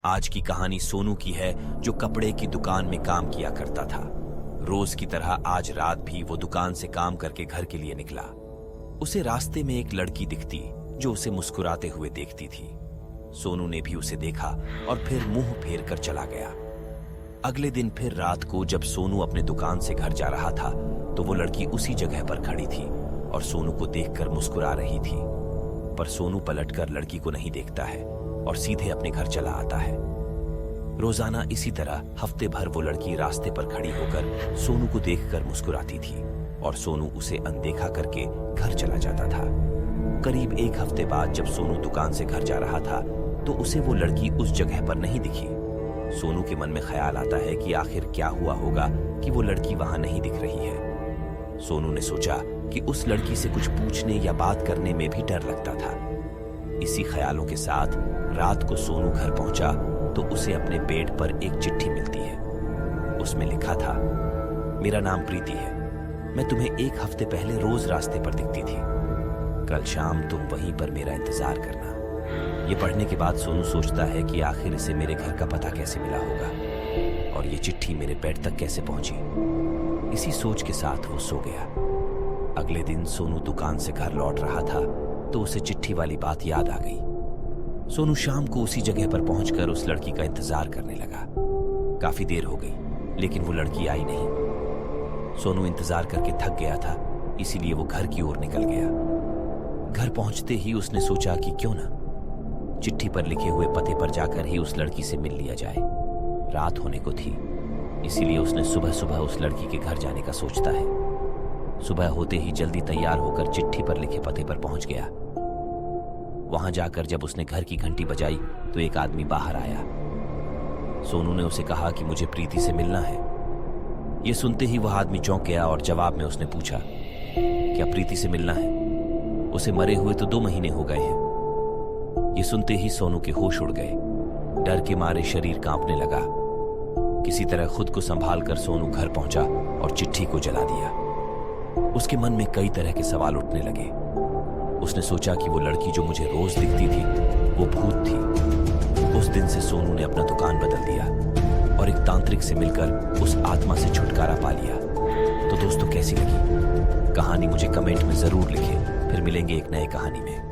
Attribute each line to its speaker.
Speaker 1: आज की कहानी सोनू की है, जो कपड़े की दुकान में काम किया करता था। रोज की तरह आज रात भी वो दुकान से काम करके घर के लिए निकला। उसे रास्ते में एक लड़की दिखती जो उसे मुस्कुराते हुए देखती थी। सोनू ने भी उसे देखा और फिर मुंह फेर कर चला गया। अगले दिन फिर रात को जब सोनू अपने दुकान से घर जा रहा था तो वो लड़की उसी जगह पर खड़ी थी और सोनू को देखकर मुस्कुरा रही थी। पर सोनू पलटकर लड़की को नहीं देखता है और सीधे अपने घर चला आता है। रोजाना इसी तरह हफ्ते भर वो लड़की रास्ते पर खड़ी होकर सोनू को देखकर मुस्कुराती थी और सोनू उसे अनदेखा करके घर चला जाता था। करीब एक हफ्ते बाद जब सोनू दुकान से घर जा रहा था तो उसे वो लड़की उस जगह पर नहीं दिखी। सोनू के मन में ख्याल आता है कि आखिर क्या हुआ होगा कि वो लड़की वहां नहीं दिख रही है। सोनू ने सोचा कि उस लड़की से कुछ पूछने या बात करने में भी डर लगता था। इसी ख्यालों के साथ रात को सोनू घर पहुंचा तो उसे अपने बेड पर एक चिट्ठी मिलती है। उसमें लिखा था, मेरा नाम प्रीति है, मैं तुम्हें एक हफ्ते पहले रोज रास्ते पर दिखती थी। कल शाम तुम वहीं पर मेरा इंतजार करना। ये पढ़ने के बाद सोनू सोचता है कि आखिर इसे मेरे घर का पता कैसे मिला होगा और ये चिट्ठी मेरे बेड तक कैसे पहुंची। इसी सोच के साथ वो सो गया। अगले दिन सोनू दुकान से घर लौट रहा था तो उसे चिट्ठी वाली बात याद आ गई। सोनू शाम को उसी जगह पर पहुंचकर उस लड़की का इंतजार करने लगा। काफी देर हो गई लेकिन वो लड़की आई नहीं। सोनू इंतजार करके थक गया था, इसीलिए वो घर की ओर निकल गया। घर पहुंचते ही उसने सोचा कि क्यों ना चिट्ठी पर लिखे हुए पते पर जाकर ही उस लड़की से मिल लिया जाए। रात होने को थी, इसीलिए उसने सुबह सुबह उस लड़की के घर जाने का सोचता है। सुबह होते ही जल्दी तैयार होकर चिट्ठी पर लिखे पते पर पहुंच गया। वहां जाकर जब उसने घर की घंटी बजाई तो एक आदमी बाहर आया। सोनू ने उसे कहा कि मुझे प्रीति से मिलना है। यह सुनते ही वह आदमी चौंक गया और जवाब में उसने पूछा, क्या प्रीति से मिलना है? उसे मरे हुए तो 2 महीने हो गए हैं। ये सुनते ही सोनू के होश उड़ गए। डर के मारे शरीर कांपने लगा। किसी तरह खुद को संभाल कर सोनू घर पहुंचा और चिट्ठी को जला दिया। उसके मन में कई तरह के सवाल उठने लगे। उसने सोचा कि वो लड़की जो मुझे रोज दिखती थी वो भूत थी। उस दिन से सोनू ने अपना दुकान बदल दिया और एक तांत्रिक से मिलकर उस आत्मा से छुटकारा पा लिया। तो दोस्तों, कैसी लगी कहानी मुझे कमेंट में जरूर लिखें। फिर मिलेंगे एक नए कहानी में।